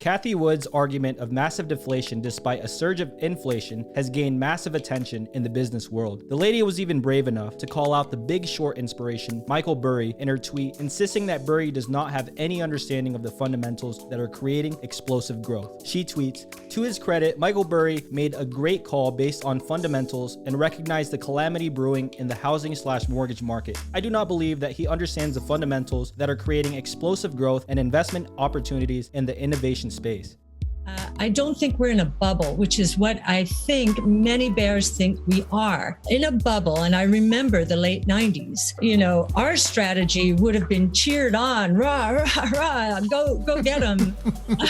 Cathie Wood's argument of massive deflation despite a surge of inflation has gained massive attention in the business world. The lady was even brave enough to call out the Big Short inspiration, Michael Burry, in her tweet, insisting that Burry does not have any understanding of the fundamentals that are creating explosive growth. She tweets, "To his credit, Michael Burry made a great call based on fundamentals and recognized the calamity brewing in the housing/mortgage market. I do not believe that he understands the fundamentals that are creating explosive growth and investment opportunities in the innovation space." I don't think we're in a bubble, which is what I think many bears think we are. In a bubble, and I remember the late 90s, our strategy would have been cheered on, rah, rah, rah, go get them,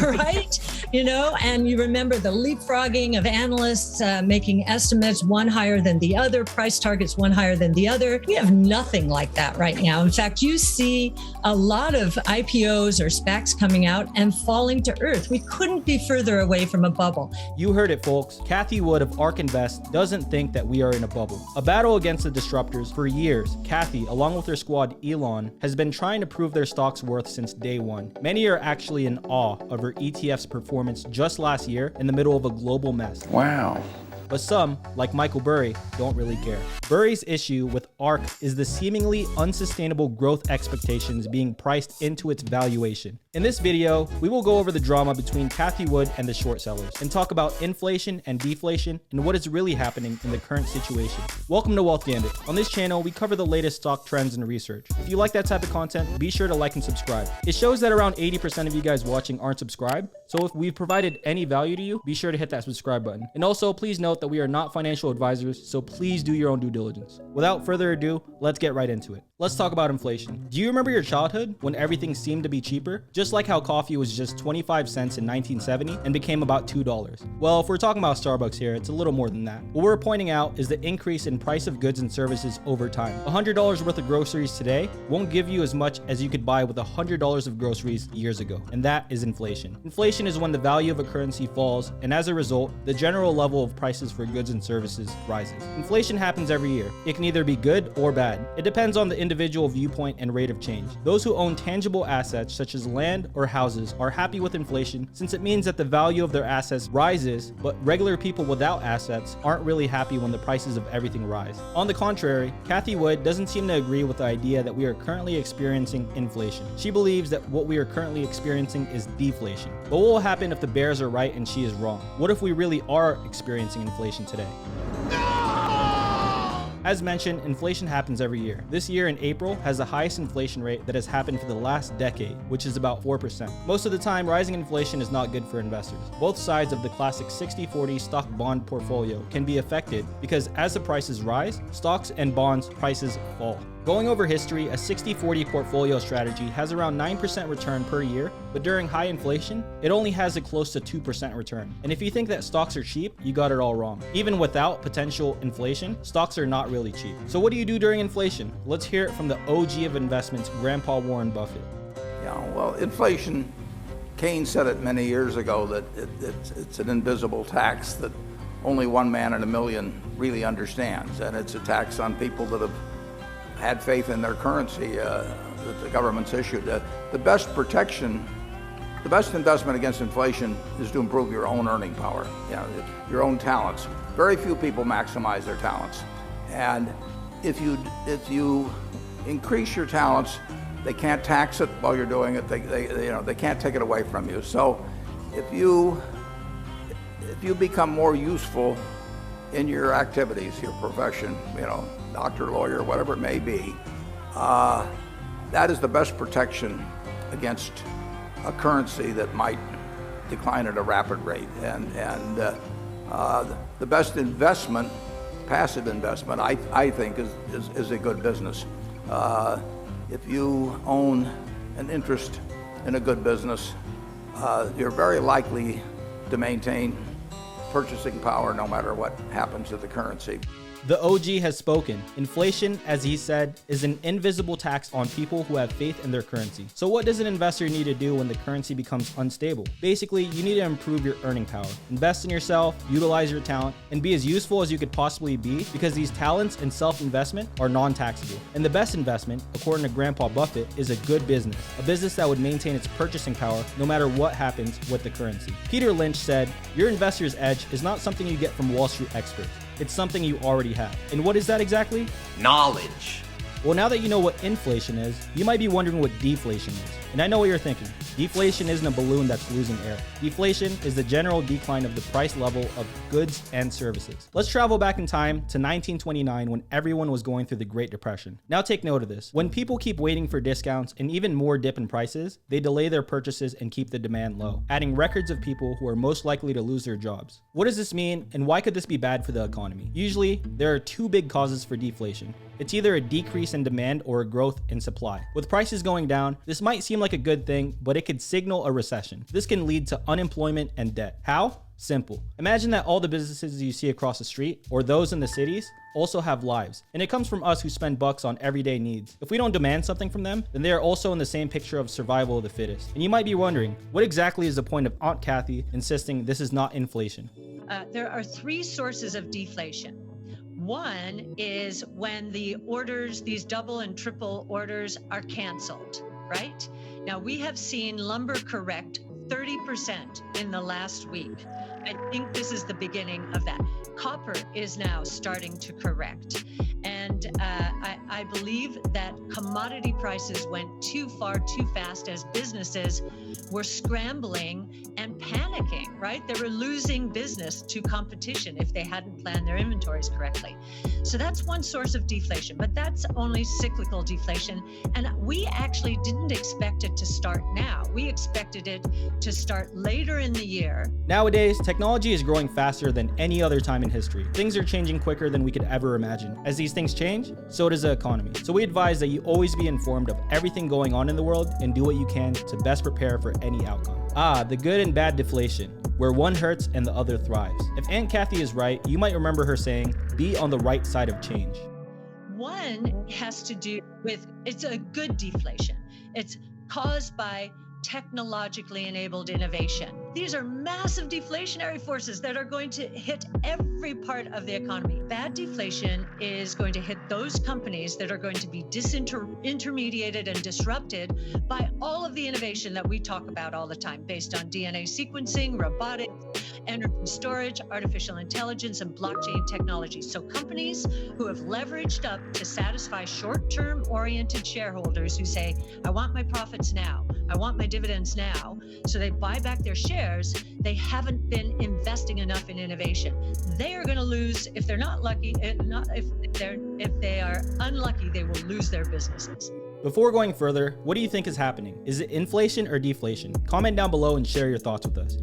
right? And you remember the leapfrogging of analysts making estimates one higher than the other, price targets one higher than the other. We have nothing like that right now. In fact, you see a lot of IPOs or SPACs coming out and falling to earth. We couldn't be further away from a bubble. You heard it, folks. Cathie Wood of ARK Invest doesn't think that we are in a bubble. A battle against the disruptors. For years, Cathie, along with her squad Elon, has been trying to prove their stock's worth since day one. Many are actually in awe of her ETF's performance just last year in the middle of a global mess. Wow. But some, like Michael Burry, don't really care. Burry's issue with ARK is the seemingly unsustainable growth expectations being priced into its valuation. In this video, we will go over the drama between Cathie Wood and the short sellers and talk about inflation and deflation and what is really happening in the current situation. Welcome to Wealth Gambit. On this channel, we cover the latest stock trends and research. If you like that type of content, be sure to like and subscribe. It shows that around 80% of you guys watching aren't subscribed, so if we've provided any value to you, be sure to hit that subscribe button. And also, please note that we are not financial advisors, so please do your own due diligence. Without further ado, let's get right into it. Let's talk about inflation. Do you remember your childhood when everything seemed to be cheaper? Just like how coffee was just 25 cents in 1970 and became about $2. Well, if we're talking about Starbucks here, it's a little more than that. What we're pointing out is the increase in price of goods and services over time. $100 worth of groceries today won't give you as much as you could buy with $100 of groceries years ago, and that is inflation. Inflation is when the value of a currency falls, and as a result, the general level of prices for goods and services rises. Inflation happens every year. It can either be good or bad. It depends on the individual viewpoint and rate of change. Those who own tangible assets such as land or houses are happy with inflation since it means that the value of their assets rises, but regular people without assets aren't really happy when the prices of everything rise. On the contrary, Cathie Wood doesn't seem to agree with the idea that we are currently experiencing inflation. She believes that what we are currently experiencing is deflation. But what will happen if the bears are right and she is wrong? What if we really are experiencing inflation today? As mentioned, inflation happens every year. This year in April has the highest inflation rate that has happened for the last decade, which is about 4%. Most of the time, rising inflation is not good for investors. Both sides of the classic 60-40 stock bond portfolio can be affected because as the prices rise, stocks and bonds prices fall. Going over history, a 60-40 portfolio strategy has around 9% return per year, but during high inflation, it only has a close to 2% return. And if you think that stocks are cheap, you got it all wrong. Even without potential inflation, stocks are not really cheap. So what do you do during inflation? Let's hear it from the OG of investments, Grandpa Warren Buffett. Yeah, well, inflation, Keynes said it many years ago that it's an invisible tax that only one man in a million really understands, and it's a tax on people that have had faith in their currency that the government's issued. The best protection, the best investment against inflation is to improve your own earning power, your own talents. Very few people maximize their talents. And if you increase your talents, they can't tax it while you're doing it. They can't take it away from you. So if you become more useful in your activities, your profession, doctor, lawyer, whatever it may be, that is the best protection against a currency that might decline at a rapid rate. And the best investment, passive investment, I think is a good business. If you own an interest in a good business, you're very likely to maintain purchasing power no matter what happens to the currency. The OG has spoken. Inflation, as he said, is an invisible tax on people who have faith in their currency. So what does an investor need to do when the currency becomes unstable? Basically, you need to improve your earning power. Invest in yourself, utilize your talent, and be as useful as you could possibly be, because these talents and self-investment are non-taxable. And the best investment, according to Grandpa Buffett, is a good business. A business that would maintain its purchasing power no matter what happens with the currency. Peter Lynch said, "Your investor's edge is not something you get from Wall Street experts. It's something you already have." And what is that exactly? Knowledge. Well, now that you know what inflation is, you might be wondering what deflation is. And I know what you're thinking. Deflation isn't a balloon that's losing air. Deflation is the general decline of the price level of goods and services. Let's travel back in time to 1929 when everyone was going through the Great Depression. Now take note of this. When people keep waiting for discounts and even more dip in prices, they delay their purchases and keep the demand low, adding records of people who are most likely to lose their jobs. What does this mean, and why could this be bad for the economy? Usually, there are two big causes for deflation. It's either a decrease in demand or a growth in supply. With prices going down, this might seem like a good thing, but it could signal a recession. This can lead to unemployment and debt. How? Simple. Imagine that all the businesses you see across the street, or those in the cities, also have lives. And it comes from us who spend bucks on everyday needs. If we don't demand something from them, then they are also in the same picture of survival of the fittest. And you might be wondering, what exactly is the point of Aunt Cathie insisting this is not inflation? There are three sources of deflation. One is when the orders, these double and triple orders, are canceled, right? Now, we have seen lumber correct 30% in the last week. I think this is the beginning of that. Copper is now starting to correct. And I believe that commodity prices went too far, too fast, as businesses were scrambling and panicking, right? They were losing business to competition if they hadn't planned their inventories correctly. So that's one source of deflation, but that's only cyclical deflation. And we actually didn't expect it to start now. We expected it to start later in the year. Nowadays, technology is growing faster than any other time in history. Things are changing quicker than we could ever imagine. As these things change, so does the economy. So we advise that you always be informed of everything going on in the world and do what you can to best prepare for any outcome. The good and bad deflation, where one hurts and the other thrives. If Aunt Cathie is right, you might remember her saying, "Be on the right side of change." One has to do with, it's a good deflation. It's caused by technologically enabled innovation. These are massive deflationary forces that are going to hit every part of the economy. Bad deflation is going to hit those companies that are going to be disintermediated and disrupted by all of the innovation that we talk about all the time, based on DNA sequencing, robotics, energy storage, artificial intelligence, and blockchain technology. So companies who have leveraged up to satisfy short-term oriented shareholders who say, "I want my profits now, I want my dividends now," so they buy back their shares, they haven't been investing enough in innovation. They are going to lose if they're not lucky. If they are unlucky, they will lose their businesses. Before going further, what do you think is happening? Is it inflation or deflation? Comment down below and share your thoughts with us.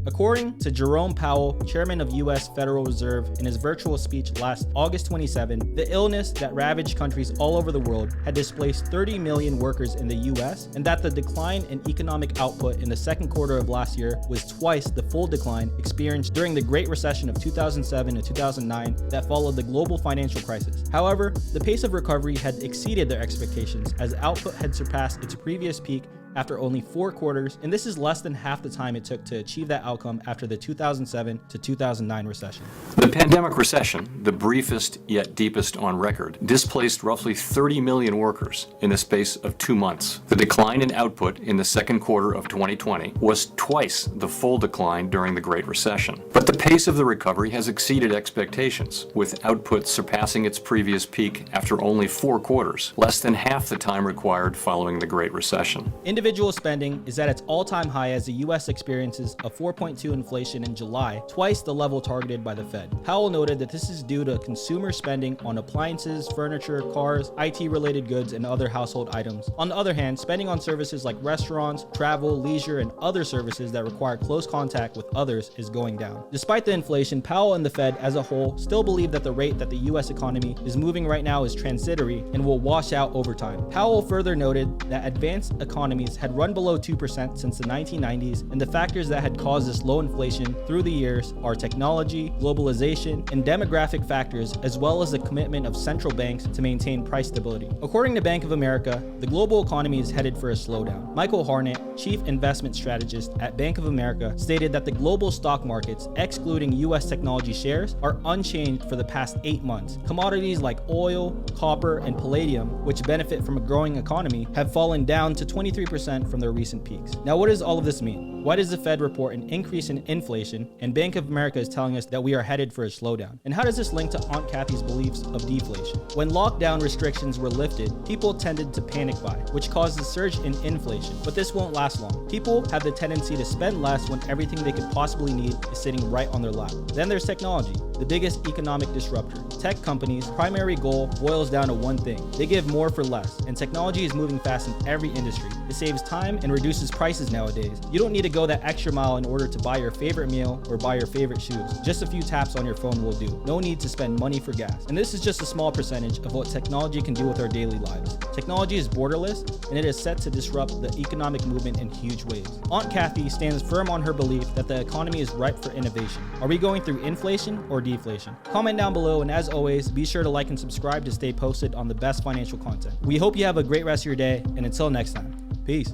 According to Jerome Powell, chairman of U.S. Federal Reserve, in his virtual speech last August 27, the illness that ravaged countries all over the world had displaced 30 million workers in the U.S., and that the decline in economic output in the second quarter of last year was twice the full decline experienced during the Great Recession of 2007 to 2009 that followed the global financial crisis. However, the pace of recovery had exceeded their expectations, as output had surpassed its previous peak after only 4 quarters, and this is less than half the time it took to achieve that outcome after the 2007 to 2009 recession. The pandemic recession, the briefest yet deepest on record, displaced roughly 30 million workers in the space of 2 months. The decline in output in the second quarter of 2020 was twice the full decline during the Great Recession. But the pace of the recovery has exceeded expectations, with output surpassing its previous peak after only 4 quarters, less than half the time required following the Great Recession. Individual spending is at its all-time high as the U.S. experiences a 4.2 inflation in July, twice the level targeted by the Fed. Powell noted that this is due to consumer spending on appliances, furniture, cars, IT-related goods, and other household items. On the other hand, spending on services like restaurants, travel, leisure, and other services that require close contact with others is going down. Despite the inflation, Powell and the Fed as a whole still believe that the rate that the U.S. economy is moving right now is transitory and will wash out over time. Powell further noted that advanced economies economies had run below 2% since the 1990s, and the factors that had caused this low inflation through the years are technology, globalization, and demographic factors, as well as the commitment of central banks to maintain price stability. According to Bank of America, the global economy is headed for a slowdown. Michael Harnett, chief investment strategist at Bank of America, stated that the global stock markets, excluding US technology shares, are unchanged for the past 8 months. Commodities like oil, copper, and palladium, which benefit from a growing economy, have fallen down to 23% from their recent peaks. Now, what does all of this mean? Why does the Fed report an increase in inflation and Bank of America is telling us that we are headed for a slowdown? And how does this link to Aunt Cathie's beliefs of deflation? When lockdown restrictions were lifted, people tended to panic buy, which caused a surge in inflation, but this won't last long. People have the tendency to spend less when everything they could possibly need is sitting right on their lap. Then there's technology, the biggest economic disruptor. Tech companies' primary goal boils down to one thing: they give more for less, and technology is moving fast in every industry. It saves time and reduces prices nowadays. You don't need to go that extra mile in order to buy your favorite meal or buy your favorite shoes. Just a few taps on your phone will do. No need to spend money for gas. And this is just a small percentage of what technology can do with our daily lives. Technology is borderless, and it is set to disrupt the economic movement in huge ways. Aunt Cathie stands firm on her belief that the economy is ripe for innovation. Are we going through inflation or deflation? Comment down below, and as always, be sure to like and subscribe to stay posted on the best financial content. We hope you have a great rest of your day, and until next time, peace.